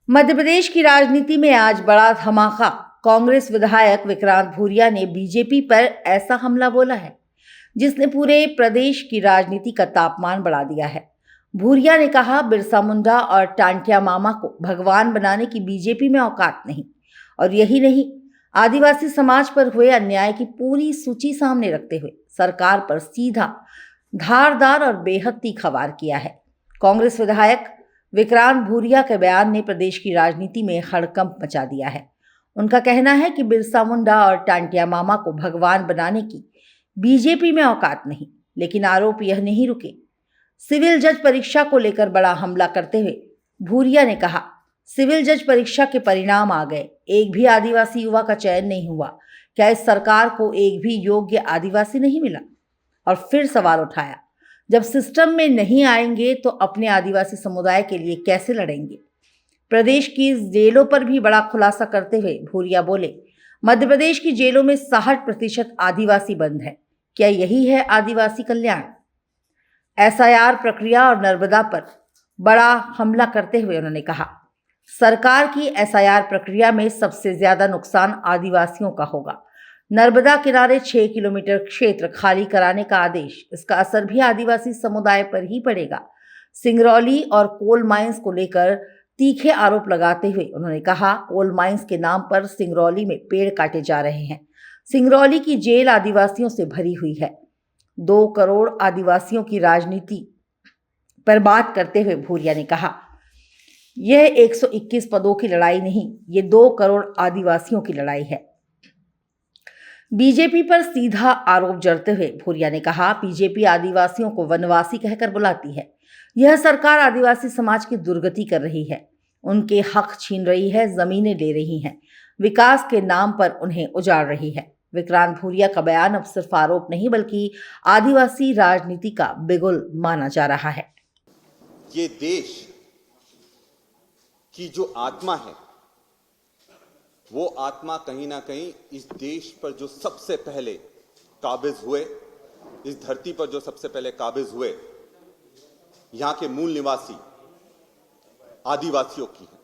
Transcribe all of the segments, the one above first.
मध्य प्रदेश की राजनीति में आज बड़ा धमाका। कांग्रेस विधायक विक्रांत भूरिया ने बीजेपी पर ऐसा हमला बोला है जिसने पूरे प्रदेश की राजनीति का तापमान बढ़ा दिया है। भूरिया ने कहा, बिरसा मुंडा और टांटिया मामा को भगवान बनाने की बीजेपी में औकात नहीं। और यही नहीं, आदिवासी समाज पर हुए अन्याय की पूरी सूची सामने रखते हुए सरकार पर सीधा, धारदार और बेहद तीखा वार किया है। कांग्रेस विधायक विक्रांत भूरिया के बयान ने प्रदेश की राजनीति में हड़कंप मचा दिया है। उनका कहना है कि बिरसा मुंडा और टांटिया मामा को भगवान बनाने की बीजेपी में औकात नहीं। लेकिन आरोप यह नहीं रुके। सिविल जज परीक्षा को लेकर बड़ा हमला करते हुए भूरिया ने कहा, सिविल जज परीक्षा के परिणाम आ गए, एक भी आदिवासी युवा का चयन नहीं हुआ। क्या इस सरकार को एक भी योग्य आदिवासी नहीं मिला? और फिर सवाल उठाया, जब सिस्टम में नहीं आएंगे तो अपने आदिवासी समुदाय के लिए कैसे लड़ेंगे? प्रदेश की जेलों पर भी बड़ा खुलासा करते हुए भूरिया बोले, मध्य प्रदेश की जेलों में 60% आदिवासी बंद है। क्या यही है आदिवासी कल्याण? एसआईआर प्रक्रिया और नर्मदा पर बड़ा हमला करते हुए उन्होंने कहा, सरकार की एसआईआर प्रक्रिया में सबसे ज्यादा नुकसान आदिवासियों का होगा। नर्मदा किनारे 6 किलोमीटर क्षेत्र खाली कराने का आदेश, इसका असर भी आदिवासी समुदाय पर ही पड़ेगा। सिंगरौली और कोल माइंस को लेकर तीखे आरोप लगाते हुए उन्होंने कहा, कोल माइंस के नाम पर सिंगरौली में पेड़ काटे जा रहे हैं। सिंगरौली की जेल आदिवासियों से भरी हुई है। 2 करोड़ आदिवासियों की राजनीति पर बात करते हुए भूरिया ने कहा, यह 121 पदों की लड़ाई नहीं, ये 2 करोड़ आदिवासियों की लड़ाई है। बीजेपी पर सीधा आरोप जड़ते हुए भूरिया ने कहा, बीजेपी आदिवासियों को वनवासी कहकर बुलाती है। यह सरकार आदिवासी समाज की दुर्गति कर रही है, उनके हक छीन रही है, जमीनें ले रही है, विकास के नाम पर उन्हें उजाड़ रही है। विक्रांत भूरिया का बयान अब सिर्फ आरोप नहीं बल्कि आदिवासी राजनीति का बिगुल माना जा रहा है। ये देश की जो आत्मा है, वो आत्मा कहीं ना कहीं इस देश पर जो सबसे पहले काबिज हुए, इस धरती पर जो सबसे पहले काबिज हुए, यहां के मूल निवासी आदिवासियों की है।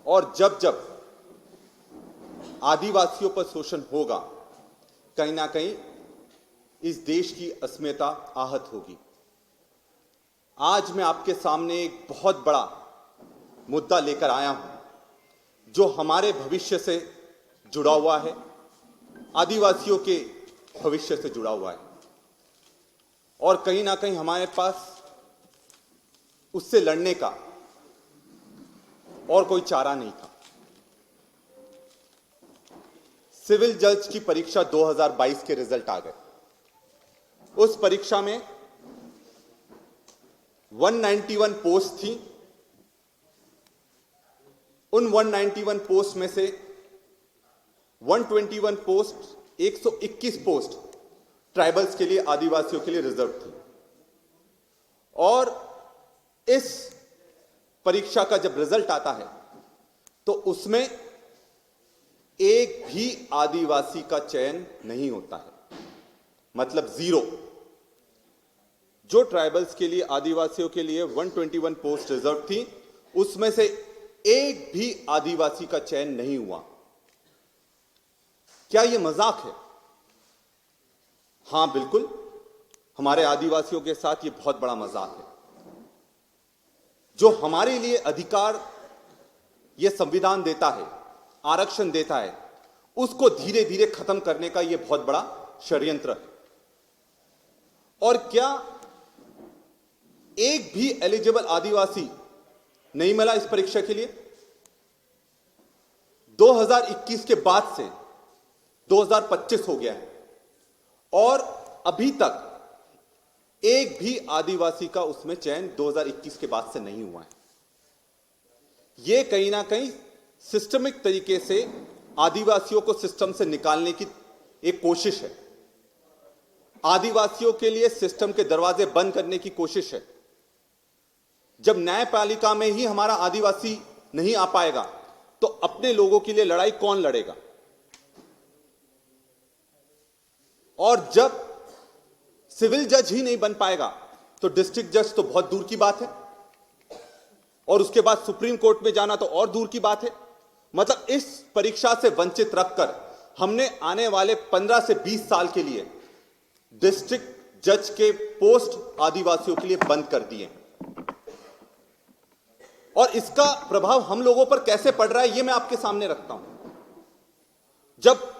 और जब जब आदिवासियों पर शोषण होगा, कहीं ना कहीं इस देश की अस्मिता आहत होगी। आज मैं आपके सामने एक बहुत बड़ा मुद्दा लेकर आया हूं जो हमारे भविष्य से जुड़ा हुआ है, आदिवासियों के भविष्य से जुड़ा हुआ है, और कहीं ना कहीं हमारे पास उससे लड़ने का और कोई चारा नहीं था। सिविल जज की परीक्षा 2022 के रिजल्ट आ गए। उस परीक्षा में 191 पोस्ट थी। उन 191 पोस्ट में से 121 पोस्ट, 121 पोस्ट ट्राइबल्स के लिए, आदिवासियों के लिए रिजर्व थी। और इस परीक्षा का जब रिजल्ट आता है तो उसमें एक भी आदिवासी का चयन नहीं होता है, मतलब 0। जो ट्राइबल्स के लिए, आदिवासियों के लिए 121 पोस्ट रिजर्व थी, उसमें से एक भी आदिवासी का चयन नहीं हुआ। क्या यह मजाक है? हां, बिल्कुल, हमारे आदिवासियों के साथ यह बहुत बड़ा मजाक है। जो हमारे लिए अधिकार यह संविधान देता है, आरक्षण देता है, उसको धीरे धीरे खत्म करने का यह बहुत बड़ा षड्यंत्र है। और क्या एक भी एलिजिबल आदिवासी नहीं मिला इस परीक्षा के लिए? 2021 के बाद से 2025 हो गया है और अभी तक एक भी आदिवासी का उसमें चयन 2021 के बाद से नहीं हुआ है। यह कहीं ना कहीं सिस्टमिक तरीके से आदिवासियों को सिस्टम से निकालने की एक कोशिश है। आदिवासियों के लिए सिस्टम के दरवाजे बंद करने की कोशिश है। जब न्यायपालिका में ही हमारा आदिवासी नहीं आ पाएगा तो अपने लोगों के लिए लड़ाई कौन लड़ेगा? और जब सिविल जज ही नहीं बन पाएगा तो डिस्ट्रिक्ट जज तो बहुत दूर की बात है। और उसके बाद सुप्रीम कोर्ट में जाना तो और दूर की बात है। मतलब इस परीक्षा से वंचित रखकर हमने आने वाले 15 से 20 साल के लिए डिस्ट्रिक्ट जज के पोस्ट आदिवासियों के लिए बंद कर दिए। और इसका प्रभाव हम लोगों पर कैसे पड़ रहा है, यह मैं आपके सामने रखता हूं। जब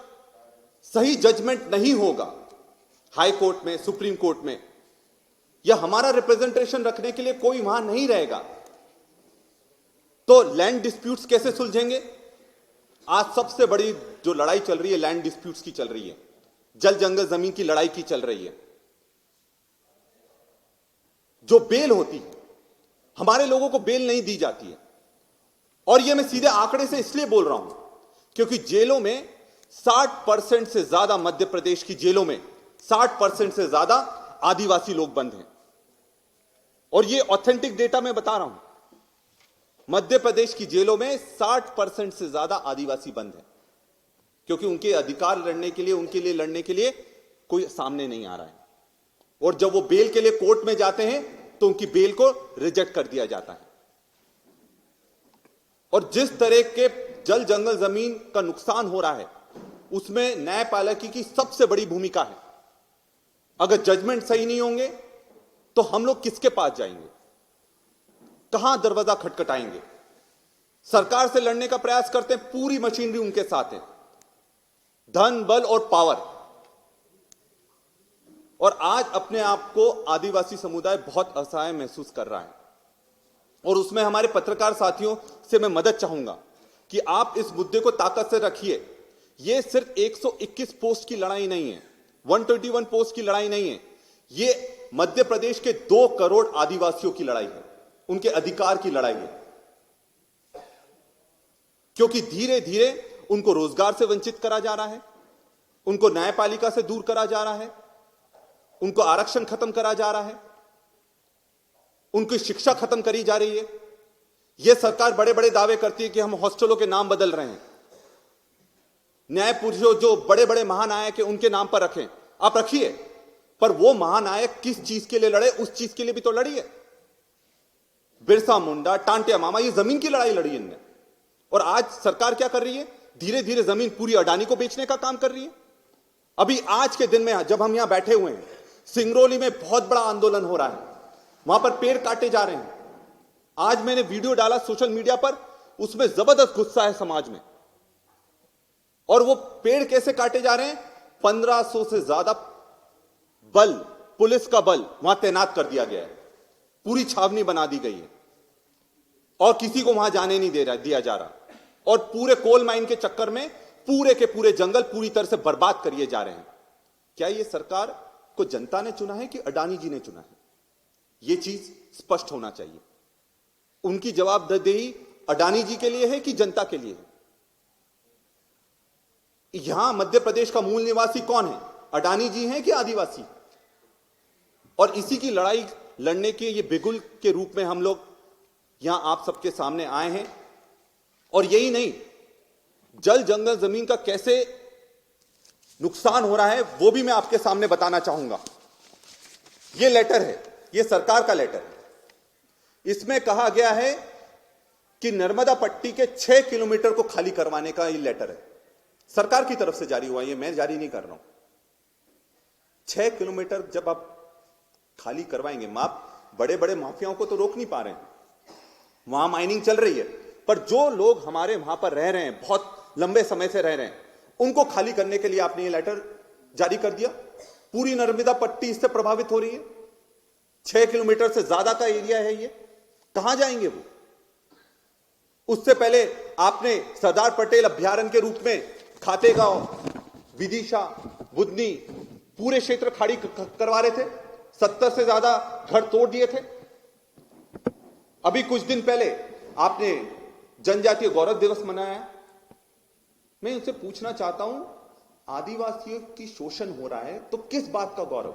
सही जजमेंट नहीं होगा हाई कोर्ट में, सुप्रीम कोर्ट में, या हमारा रिप्रेजेंटेशन रखने के लिए कोई वहां नहीं रहेगा, तो लैंड डिस्प्यूट्स कैसे सुलझेंगे? आज सबसे बड़ी जो लड़ाई चल रही है लैंड डिस्प्यूट्स की चल रही है, जल जंगल जमीन की लड़ाई की चल रही है। जो बेल होती है, हमारे लोगों को बेल नहीं दी जाती है। और यह मैं सीधे आंकड़े से इसलिए बोल रहा हूं क्योंकि जेलों में 60% से ज्यादा, मध्य प्रदेश की जेलों में 60% से ज्यादा आदिवासी लोग बंद हैं। और यह ऑथेंटिक डेटा मैं बता रहा हूं, मध्य प्रदेश की जेलों में 60% से ज्यादा आदिवासी बंद हैं, क्योंकि उनके अधिकार लड़ने के लिए, उनके लिए लड़ने के लिए कोई सामने नहीं आ रहा है। और जब वो बेल के लिए कोर्ट में जाते हैं तो उनकी बेल को रिजेक्ट कर दिया जाता है। और जिस तरह के जल जंगल जमीन का नुकसान हो रहा है, उसमें न्यायपालिका की सबसे बड़ी भूमिका है। अगर जजमेंट सही नहीं होंगे तो हम लोग किसके पास जाएंगे, कहां दरवाजा खटखटाएंगे? सरकार से लड़ने का प्रयास करते हैं, पूरी मशीनरी उनके साथ है, धन, बल और पावर। और आज अपने आप को आदिवासी समुदाय बहुत असहाय महसूस कर रहा है। और उसमें हमारे पत्रकार साथियों से मैं मदद चाहूंगा कि आप इस मुद्दे को ताकत से रखिए। यह सिर्फ 121 पोस्ट की लड़ाई नहीं है, 121 पोस्ट की लड़ाई नहीं है, यह मध्य प्रदेश के 2 करोड़ आदिवासियों की लड़ाई है, उनके अधिकार की लड़ाई है। क्योंकि धीरे धीरे उनको रोजगार से वंचित करा जा रहा है, उनको न्यायपालिका से दूर करा जा रहा है, उनको आरक्षण खत्म करा जा रहा है, उनकी शिक्षा खत्म करी जा रही है। यह सरकार बड़े बड़े दावे करती है कि हम हॉस्टलों के नाम बदल रहे हैं, न्यायपुरुषों जो बड़े बड़े महानायक हैं उनके नाम पर रखें। आप रखिए, पर वो महानायक किस चीज के लिए लड़े, उस चीज के लिए भी तो लड़ी है। बिरसा मुंडा, टांटिया मामा, ये जमीन की लड़ाई लड़ी इनने। और आज सरकार क्या कर रही है? धीरे धीरे जमीन पूरी अडानी को बेचने का काम कर रही है। अभी आज के दिन में जब हम यहां बैठे हुए हैं, सिंगरौली में बहुत बड़ा आंदोलन हो रहा है, वहां पर पेड़ काटे जा रहे हैं। आज मैंने वीडियो डाला सोशल मीडिया पर, उसमें जबरदस्त गुस्सा है समाज में। और वो पेड़ कैसे काटे जा रहे हैं? 1500 से ज्यादा बल, पुलिस का बल वहां तैनात कर दिया गया है, पूरी छावनी बना दी गई है और किसी को वहां जाने नहीं दिया जा रहा। और पूरे कोल माइन के चक्कर में पूरे के पूरे जंगल पूरी तरह से बर्बाद करिए जा रहे हैं। क्या यह सरकार को जनता ने चुना है कि अडानी जी ने चुना है? यह चीज स्पष्ट होना चाहिए। उनकी जवाबदेही अडानी जी के लिए है कि जनता के लिए है? यहां मध्य प्रदेश का मूल निवासी कौन है? अडानी जी हैं कि आदिवासी? और इसी की लड़ाई लड़ने के ये बिगुल के रूप में हम लोग यहां आप सबके सामने आए हैं। और यही नहीं, जल जंगल जमीन का कैसे नुकसान हो रहा है वो भी मैं आपके सामने बताना चाहूंगा। यह लेटर है, यह सरकार का लेटर है। इसमें कहा गया है कि नर्मदा पट्टी के 6 किलोमीटर को खाली करवाने का यह लेटर है, सरकार की तरफ से जारी हुआ, ये मैं जारी नहीं कर रहा हूं। 6 किलोमीटर जब आप खाली करवाएंगे, आप बड़े बड़े माफियाओं को तो रोक नहीं पा रहे हैं, वहां माइनिंग चल रही है, पर जो लोग हमारे वहां पर रह रहे हैं, बहुत लंबे समय से रह रहे हैं, उनको खाली करने के लिए आपने ये लेटर जारी कर दिया। पूरी नर्मदा पट्टी इससे प्रभावित हो रही है, 6 किलोमीटर से ज्यादा का एरिया है ये, कहां जाएंगे वो? उससे पहले आपने सरदार पटेल अभ्यारण्य के रूप में खातेगांव, विदिशा, बुधनी पूरे क्षेत्र खाली करवा रहे थे, 70 से ज्यादा घर तोड़ दिए थे। अभी कुछ दिन पहले आपने जनजातीय गौरव दिवस मनाया। मैं उनसे पूछना चाहता हूं, आदिवासियों की शोषण हो रहा है तो किस बात का गौरव?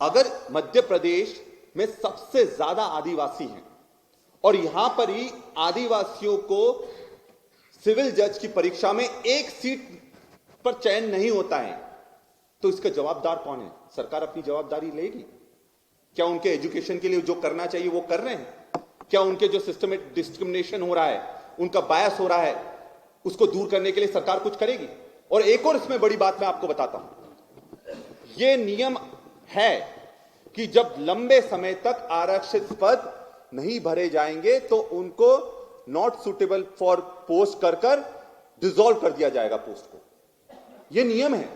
अगर मध्य प्रदेश में सबसे ज्यादा आदिवासी हैं और यहां पर ही आदिवासियों को सिविल जज की परीक्षा में 1 सीट पर चयन नहीं होता है, तो इसका जवाबदार कौन है? सरकार अपनी जवाबदारी लेगी? क्या उनके एजुकेशन के लिए जो करना चाहिए वो कर रहे हैं? क्या उनके जो सिस्टमेटिक डिस्क्रिमिनेशन हो रहा है, उनका बायस हो रहा है, उसको दूर करने के लिए सरकार कुछ करेगी? और एक और इसमें बड़ी बात मैं आपको बताता हूं, यह नियम है कि जब लंबे समय तक आरक्षित पद नहीं भरे जाएंगे तो उनको नॉट सुटेबल फॉर पोस्ट कर डिसॉल्व कर दिया जाएगा पोस्ट को। यह नियम है।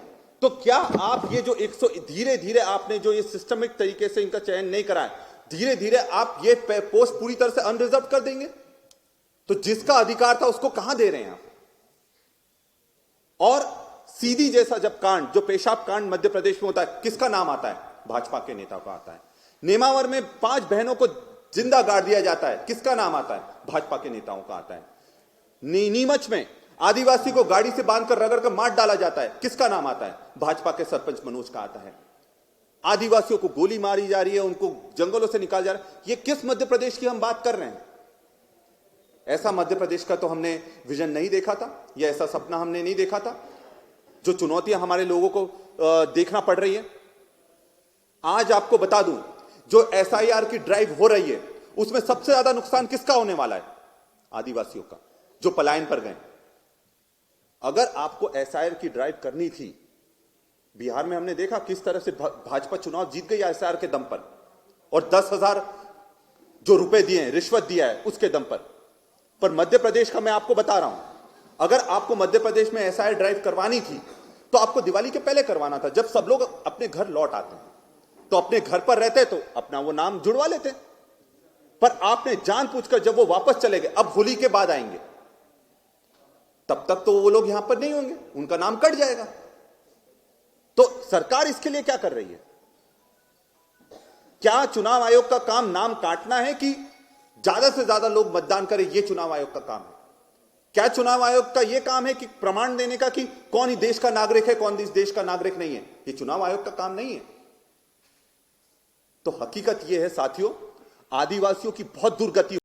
तो क्या आप ये जो 100 धीरे धीरे आपने जो ये सिस्टमिक तरीके से इनका चयन नहीं कराया, धीरे धीरे आप ये पोस्ट पूरी तरह से अनरिजर्व कर देंगे? तो जिसका अधिकार था उसको कहां दे रहे हैं आप? और सीधी जैसा जब कांड, जो पेशाब कांड मध्य प्रदेश में होता है, किसका नाम आता है? भाजपा के नेता का आता है। नेमावर में 5 बहनों को जिंदा गाड़ दिया जाता है, किसका नाम आता है? भाजपा के नेताओं का आता है। नीमच में आदिवासी को गाड़ी से बांधकर रगड़ कर मार डाला जाता है, किसका नाम आता है? भाजपा के सरपंच मनोज का आता है। आदिवासियों को गोली मारी जा रही है, उनको जंगलों से निकाला जा रहा है। ये किस मध्य प्रदेश की हम बात कर रहे हैं? ऐसा मध्य प्रदेश का तो हमने विजन नहीं देखा था, या ऐसा सपना हमने नहीं देखा था। जो चुनौतियां हमारे लोगों को देखना पड़ रही है, आज आपको बता दूं, जो एसआईआर की ड्राइव हो रही है उसमें सबसे ज्यादा नुकसान किसका होने वाला है? आदिवासियों का, जो पलायन पर गए। अगर आपको एसआईआर की ड्राइव करनी थी, बिहार में हमने देखा किस तरह से भाजपा चुनाव जीत गई एसआईआर के दम पर, और 10,000 जो रुपए दिए हैं, रिश्वत दिया है उसके दम पर मध्य प्रदेश का मैं आपको बता रहा हूं, अगर आपको मध्य प्रदेश में एसआईआर ड्राइव करवानी थी तो आपको दिवाली के पहले करवाना था। जब सब लोग अपने घर लौट आते हैं तो अपने घर पर रहते तो अपना वो नाम जुड़वा लेते, पर आपने जानबूझकर जब वो वापस चले गए, अब होली के बाद आएंगे, तब तक तो वो लोग यहां पर नहीं होंगे, उनका नाम कट जाएगा। तो सरकार इसके लिए क्या कर रही है? क्या चुनाव आयोग का काम नाम काटना है कि ज्यादा से ज्यादा लोग मतदान करें? यह चुनाव आयोग का काम है। क्या चुनाव आयोग का यह काम है कि प्रमाण देने का कि कौन इस देश का नागरिक है, कौन इस देश का नागरिक नहीं है? यह चुनाव आयोग का काम नहीं है। तो हकीकत यह है साथियों, आदिवासियों की बहुत दुर्गति